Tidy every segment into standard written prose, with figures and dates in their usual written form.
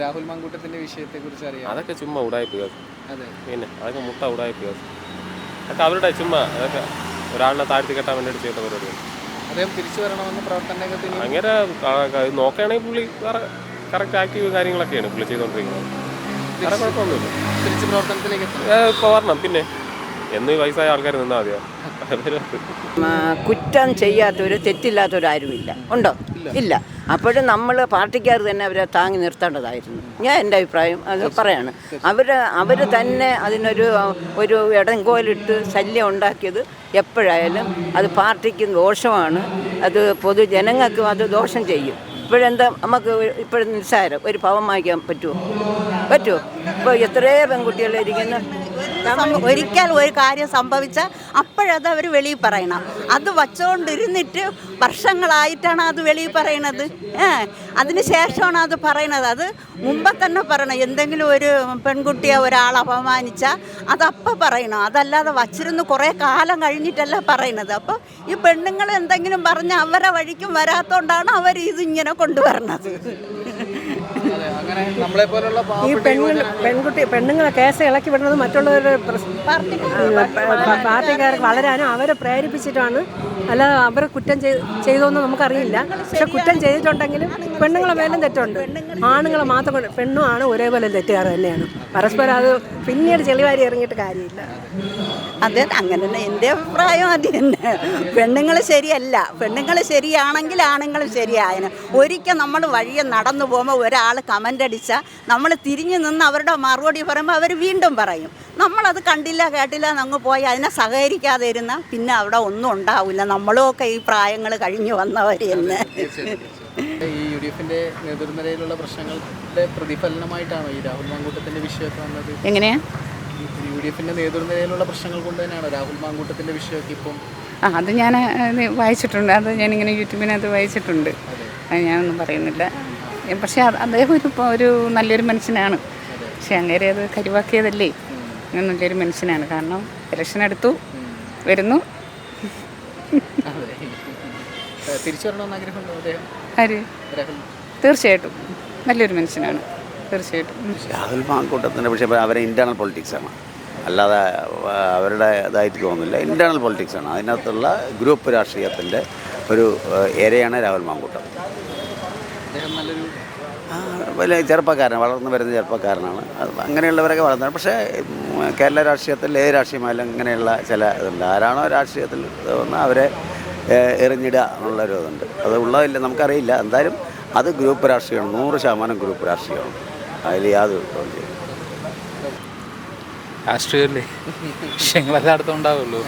രാഹുൽ മാങ്കൂട്ടത്തിന്റെ വിഷയത്തെക്കുറിച്ച് അറിയാം. അതൊക്കെ ചുമ്മാ ഉടായിപ്പ് കേസ്. അതെ, പിന്നെ അതൊക്കെ മുട്ട ഉടായിപ്പ് കേസ്. അതൊക്കെ അവരുടെ ചുമ്മാ അതൊക്കെ ഒരാളിനെ താഴ്ത്തി കെട്ടാൻ വേണ്ടിയിട്ട് ചെയ്ത പരിപാടിയാണ്. അദ്ദേഹം തിരിച്ചു വരണമെന്ന് പ്രവർത്തനരംഗത്ത് അങ്ങനെ നോക്കുകയാണെങ്കിൽ പുള്ളി വേറെ കറക്റ്റ് ആക്റ്റീവ് കാര്യങ്ങളൊക്കെയാണ് പുള്ളി ചെയ്തുകൊണ്ടിരിക്കുന്നത്. വേറെ കുഴപ്പമൊന്നുമില്ല. തിരിച്ച് പ്രവർത്തനത്തിലേക്ക് ഇപ്പോൾ വരണം. പിന്നെ എന്ന് വയസ്സായ ആൾക്കാർ നിന്നാൽ മതിയോ? കുറ്റം ചെയ്യാത്തവർ തെറ്റില്ലാത്തവരാരുമില്ല. ഉണ്ടോ? ഇല്ല. അപ്പോഴും നമ്മൾ പാർട്ടിക്കാർ തന്നെ അവരെ താങ്ങി നിർത്തേണ്ടതായിരുന്നു. ഞാൻ എൻ്റെ അഭിപ്രായം അത് പറയാണ്. അവർ തന്നെ ഒരു ഇടങ്കോലിട്ട് ശല്യം ഉണ്ടാക്കിയത് എപ്പോഴായാലും അത് പാർട്ടിക്ക് ദോഷമാണ്. അത് പൊതുജനങ്ങൾക്കും അത് ദോഷം ചെയ്യും. ഇപ്പോഴെന്താ നമുക്ക് ഇപ്പോഴും നിസ്സാരം ഒരു പവൻ വാങ്ങിക്കാൻ പറ്റുമോ? ഇപ്പോൾ എത്രയോ പെൺകുട്ടികളിരിക്കുന്ന ഒരിക്കൽ ഒരു കാര്യം സംഭവിച്ചാൽ അപ്പോഴത് അവർ വെളിയിൽ പറയണം. അത് വച്ചുകൊണ്ടിരുന്നിട്ട് വർഷങ്ങളായിട്ടാണ് അത് വെളിയിൽ പറയണത്. അതിന് ശേഷമാണ് അത് പറയണത്. അത് മുമ്പ് തന്നെ പറയണം. എന്തെങ്കിലും ഒരു പെൺകുട്ടിയെ ഒരാൾ അപമാനിച്ചാൽ അതപ്പം പറയണം. അതല്ലാതെ വച്ചിരുന്ന് കുറേ കാലം കഴിഞ്ഞിട്ടല്ല പറയണത്. അപ്പോൾ ഈ പെണ്ണുങ്ങൾ എന്തെങ്കിലും പറഞ്ഞ് അവരെ വഴിക്കും വരാത്തോണ്ടാണ് അവർ ഇതിങ്ങനെ കൊണ്ടുവരണത്. ഈ പെണ്ണുങ്ങളെ കേസ് ഇളക്കി വിടുന്നത് മറ്റുള്ളവരുടെ പാർട്ടിക്കാർക്ക് വളരാനും അവരെ പ്രേരിപ്പിച്ചിട്ടാണ്. അല്ലാതെ അവർ കുറ്റം ചെയ്തോന്നും നമുക്കറിയില്ല. പക്ഷെ കുറ്റം ചെയ്തിട്ടുണ്ടെങ്കിലും പെണ്ണുങ്ങളെ മേലും തെറ്റുണ്ട്. ആണുങ്ങളെ മാത്രം പെണ്ണും ആണ് ഒരേപോലെ തെറ്റുകാർ തന്നെയാണ്. പരസ്പരം അത് പിന്നീട് ചെളിവാരി ഇറങ്ങിയിട്ട് കാര്യമില്ല. അതെ, അങ്ങനെ തന്നെ എൻ്റെ അഭിപ്രായം. അത് തന്നെ. പെണ്ണുങ്ങൾ ശരിയല്ല. പെണ്ണുങ്ങൾ ശരിയാണെങ്കിൽ ആണുങ്ങളും ശരിയായന്. ഒരിക്കൽ നമ്മൾ വഴിയെ നടന്നു പോകുമ്പോൾ ഒരാൾ കമൻ്റ് അടിച്ചാൽ നമ്മൾ തിരിഞ്ഞു നിന്ന് അവരുടെ മറുപടി പറയുമ്പോൾ അവർ വീണ്ടും പറയും. നമ്മളത് കണ്ടില്ല കേട്ടില്ല അങ്ങ് പോയി അതിനെ സഹകരിക്കാതെ ഇരുന്നാൽ പിന്നെ അവിടെ ഒന്നും ഉണ്ടാവില്ല. നമ്മളുമൊക്കെ ഈ പ്രായങ്ങൾ കഴിഞ്ഞു വന്നവർ തന്നെ. ഈ UDFന്റെ നേതൃനിരയിലുള്ള പ്രശ്നങ്ങളുടെ പ്രതിഫലനമായിട്ടാണോ ഈ രാഹുൽ മാങ്കൂട്ടത്തിന്റെ വിഷയമൊക്കെ വന്നത്? എങ്ങനെയാ? UDFന്റെ നേതൃനിരയിലുള്ള പ്രശ്നങ്ങൾ കൊണ്ട് തന്നെയാണ് രാഹുൽ മാങ്കൂട്ടത്തിന്റെ വിഷയമൊക്കെ ഇപ്പം. അത് ഞാൻ വായിച്ചിട്ടുണ്ട്. അത് ഞാനിങ്ങനെ യൂട്യൂബിനകത്ത് വായിച്ചിട്ടുണ്ട്. അത് ഞാനൊന്നും പറയുന്നില്ല. പക്ഷേ അദ്ദേഹം ഒരു നല്ലൊരു മനുഷ്യനാണ്. പക്ഷെ അങ്ങനെ അത് കരുവാക്കിയതല്ലേ. നല്ലൊരു മനുഷ്യനാണ്. കാരണം ഇലക്ഷൻ എടുത്തു വരുന്നു. തിരിച്ചു വരണമെന്ന് ആഗ്രഹമുണ്ടോ അദ്ദേഹം? ആര്? തീർച്ചയായിട്ടും നല്ലൊരു മനുഷ്യനാണ്. തീർച്ചയായിട്ടും രാഹുൽ മാങ്കൂട്ടത്തിൻ്റെ പക്ഷേ അവരെ ഇൻറ്റേർണൽ പൊളിറ്റിക്സാണ്. അല്ലാതെ അവരുടെ ഇതായിട്ട് തോന്നുന്നില്ല. ഇൻറ്റേർണൽ പൊളിറ്റിക്സാണ്. അതിനകത്തുള്ള ഗ്രൂപ്പ് രാഷ്ട്രീയത്തിൻ്റെ ഒരു ഏരിയയാണ് രാഹുൽ മാങ്കൂട്ടം. വലിയ ചെറുപ്പക്കാരനാണ്, വളർന്നു വരുന്ന ചെറുപ്പക്കാരനാണ്. അങ്ങനെയുള്ളവരൊക്കെ വളർന്നത്. പക്ഷേ കേരള രാഷ്ട്രീയത്തിൽ ഏത് രാഷ്ട്രീയമായാലും ഇങ്ങനെയുള്ള ചില ഇതുണ്ട്. ആരാണോ രാഷ്ട്രീയത്തിൽ വന്ന് അവരെ എറിഞ്ഞിടുക എന്നുള്ളൊരു ഇതുണ്ട്. അത് ഉള്ളതില്ല നമുക്കറിയില്ല. എന്തായാലും അത് ഗ്രൂപ്പ് രാഷ്ട്രീയമാണ്. 100% ഗ്രൂപ്പ് രാഷ്ട്രീയമാണ്. അതിൽ യാതൊരു രാഷ്ട്രീയമല്ലേ വിഷയങ്ങളെല്ലായിടത്തും ഉണ്ടാവുള്ളൂ.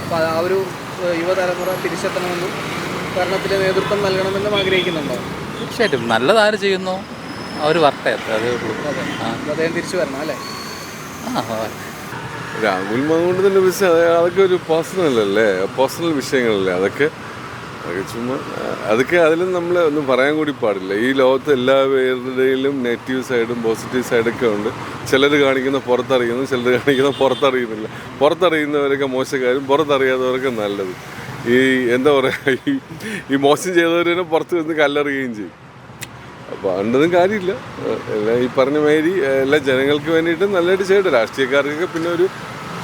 അപ്പോൾ ആ ഒരു യുവതലമുറ തിരിച്ചെത്തണമെന്നും ഭരണത്തിലെ നേതൃത്വം നൽകണമെന്നും ആഗ്രഹിക്കുന്നുണ്ടോ? തീർച്ചയായിട്ടും നല്ലതാര് ചെയ്യുന്നു അവർ വരട്ടെ, അതേ ഉള്ളൂ. അദ്ദേഹം തിരിച്ചു വരണം അല്ലേ? രാഹുൽ മാങ്കൂട്ടത്തിൻ്റെ വിഷയം അതൊക്കെ ഒരു പേഴ്സണൽ വിഷയങ്ങളല്ലേ. അതൊക്കെ ചുമ്മാ അതിലും നമ്മൾ ഒന്നും പറയാൻ കൂടി പാടില്ല. ഈ ലോകത്ത് എല്ലാ പേരുടെയിലും നെഗറ്റീവ് സൈഡും പോസിറ്റീവ് സൈഡൊക്കെ ഉണ്ട്. ചിലർ കാണിക്കുന്ന പുറത്തറിയുന്നു, ചിലർ കാണിക്കുന്ന പുറത്തറിയുന്നില്ല. പുറത്തറിയുന്നവരൊക്കെ മോശക്കാരും പുറത്തറിയാത്തവരൊക്കെ നല്ലത്. ഈ എന്താ പറയുക, ഈ മോശം ചെയ്തവരെ പുറത്ത് നിന്ന് കല്ലെറിയുകയും ചെയ്യും. അപ്പോൾ അതുകൊണ്ടൊന്നും കാര്യമില്ല. എല്ലാം ഈ പറഞ്ഞ മാതിരി എല്ലാ ജനങ്ങൾക്ക് വേണ്ടിയിട്ട് നല്ലതായിട്ട് ചെയ്യട്ടെ. രാഷ്ട്രീയക്കാർക്കൊക്കെ പിന്നെ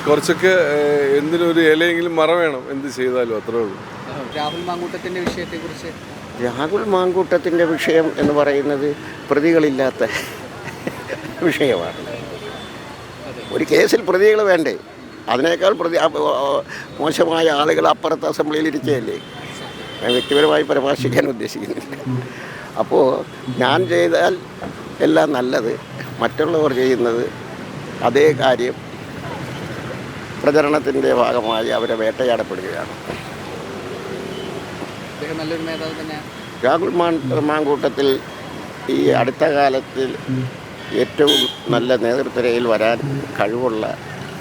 കുറച്ചൊക്കെ എന്തിനൊരു ഇലയെങ്കിലും മറ വേണം. എന്ത് ചെയ്താലും അത്രേ ഉള്ളൂ. രാഹുൽ മാങ്കൂട്ടത്തിൻ്റെ വിഷയത്തെക്കുറിച്ച് രാഹുൽ മാങ്കൂട്ടത്തിൻ്റെ വിഷയം എന്ന് പറയുന്നത് പ്രതികളില്ലാത്ത വിഷയമാണ്. ഒരു കേസിൽ പ്രതികൾ വേണ്ടേ? അതിനേക്കാൾ മോശമായ ആളുകൾ അപ്പുറത്ത് അസംബ്ലിയിൽ ഇരിക്കുകയല്ലേ. ഞാൻ വ്യക്തിപരമായി പരാമർശിക്കാൻ ഉദ്ദേശിക്കുന്നില്ല. അപ്പോൾ ഞാൻ ചെയ്താൽ എല്ലാം നല്ലത്, മറ്റുള്ളവർ ചെയ്യുന്നത് അതേ കാര്യം പ്രചരണത്തിൻ്റെ ഭാഗമായി അവരെ വേട്ടയാടപ്പെടുകയാണ്. രാഹുൽ മാങ്കൂട്ടത്തിൽ ഈ അടുത്ത കാലത്തിൽ ഏറ്റവും നല്ല നേതൃത്വരയിൽ വരാൻ കഴിവുള്ള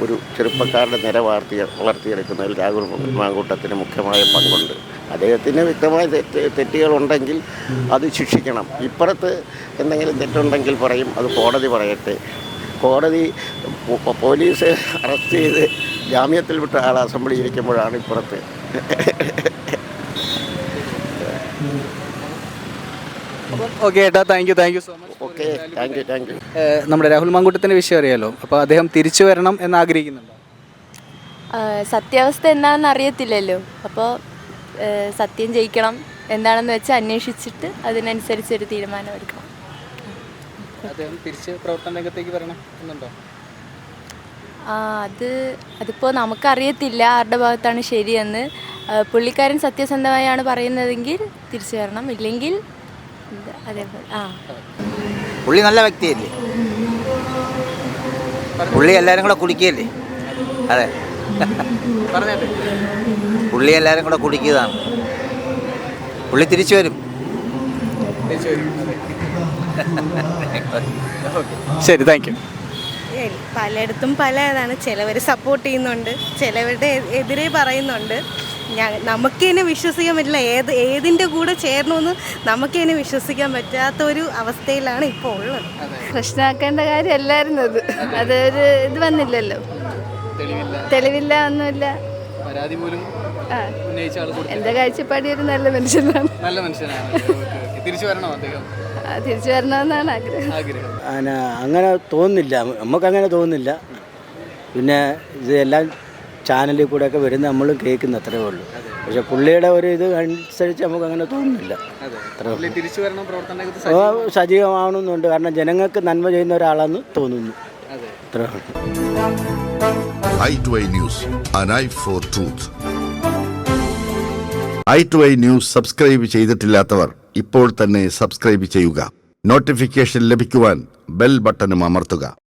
ഒരു ചെറുപ്പക്കാരുടെ നിര വളർത്തിയെടുക്കുന്നതിൽ രാഹുൽ മാങ്കൂട്ടത്തിന് മുഖ്യമായ പങ്കുണ്ട്. അദ്ദേഹത്തിന് വ്യക്തമായ തെറ്റുകളുണ്ടെങ്കിൽ അത് ശിക്ഷിക്കണം. ഇപ്പുറത്ത് എന്തെങ്കിലും തെറ്റുണ്ടെങ്കിൽ പറയും അത് കോടതി പറയട്ടെ. കോടതി പോലീസ് അറസ്റ്റ് ചെയ്ത് ജാമ്യത്തിൽ വിട്ട ആൾ അസംബ്ലി ഇരിക്കുമ്പോഴാണ് ഇപ്പുറത്ത്. ഓക്കെ ഏട്ടാ, thank you so much. Okay, thank you. നമ്മുടെ രാഹുൽ മാങ്കൂട്ടത്തിൻ്റെ വിഷയം അറിയാലോ, അപ്പോൾ അദ്ദേഹം തിരിച്ചു വരണം എന്ന് ആഗ്രഹിക്കുന്നുണ്ടോ? സത്യാവസ്ഥ എന്താണെന്ന് അറിയത്തില്ലല്ലോ, അപ്പോൾ സത്യം ജയിക്കണം, എന്താണെന്ന് വെച്ചാൽ അന്വേഷിച്ചിട്ട് അതിനനുസരിച്ചൊരു തീരുമാനം എടുക്കണം. അദ്ദേഹം തിരിച്ച് പ്രവർത്തന രംഗത്തേക്ക് വരണം എന്നുണ്ടോ? അതിപ്പോൾ നമുക്കറിയത്തില്ല ആരുടെ ഭാഗത്താണ് ശരിയെന്ന്. പുള്ളിക്കാരൻ സത്യസന്ധമായാണ് പറയുന്നതെങ്കിൽ തിരിച്ചു വരണം, ഇല്ലെങ്കിൽ അതേപോലെ. പുള്ളി നല്ല വ്യക്തിയല്ലേ, പുള്ളി എല്ലാവരും കൂടെ കുടിക്കുകയല്ലേ. അതെ, പുള്ളി എല്ലാവരും കൂടെ കുടിക്കുന്നതാണ്. പുള്ളി തിരിച്ചു വരും. ശരി, താങ്ക് യു. പലയിടത്തും പല ഇതാണ്. ചിലവർ സപ്പോർട്ട് ചെയ്യുന്നുണ്ട്, ചിലവരുടെ എതിരെ പറയുന്നുണ്ട്. നമുക്കിതിനെ വിശ്വസിക്കാൻ പറ്റില്ല. ഏതിൻ്റെ കൂടെ ചേരണമെന്ന് നമുക്കിതിനെ വിശ്വസിക്കാൻ പറ്റാത്ത ഒരു അവസ്ഥയിലാണ് ഇപ്പോൾ ഉള്ളത്. പ്രശ്നമാക്കേണ്ട കാര്യമല്ലായിരുന്നു അത്. അതൊരു ഇത് വന്നില്ലല്ലോ, തെളിവില്ല, ഒന്നുമില്ല. പരാതി പോലും എൻ്റെ കാഴ്ചപ്പാടി ഒരു നല്ല മനുഷ്യനാണ്. നല്ല മനുഷ്യനാണ്. തിരിച്ചു വരണോ അദ്ദേഹം? തിരിച്ചു വരണമെന്നാണ് ആഗ്രഹം. അങ്ങനെ തോന്നുന്നില്ല, നമുക്കങ്ങനെ തോന്നുന്നില്ല. പിന്നെ ഇതെല്ലാം ചാനലിൽ കൂടെയൊക്കെ വരുന്ന നമ്മളും കേൾക്കുന്ന അത്രേ ഉള്ളൂ. പക്ഷെ പുള്ളിയുടെ ഒരു ഇത് അനുസരിച്ച് നമുക്ക് അങ്ങനെ തോന്നുന്നില്ല. സജീവമാവണമെന്നുണ്ട്, കാരണം ജനങ്ങൾക്ക് നന്മ ചെയ്യുന്ന ഒരാളാണെന്ന് തോന്നുന്നു. അത്രേ ഉള്ളൂ. i2i News, an eye for truth. i2i News subscribe ചെയ്തിട്ടില്ലാത്തവർ ഇപ്പോൾ തന്നെ സബ്സ്ക്രൈബ് ചെയ്യുക. നോട്ടിഫിക്കേഷൻ ലഭിക്കുവാൻ ബെൽ ബട്ടണും അമർത്തുക.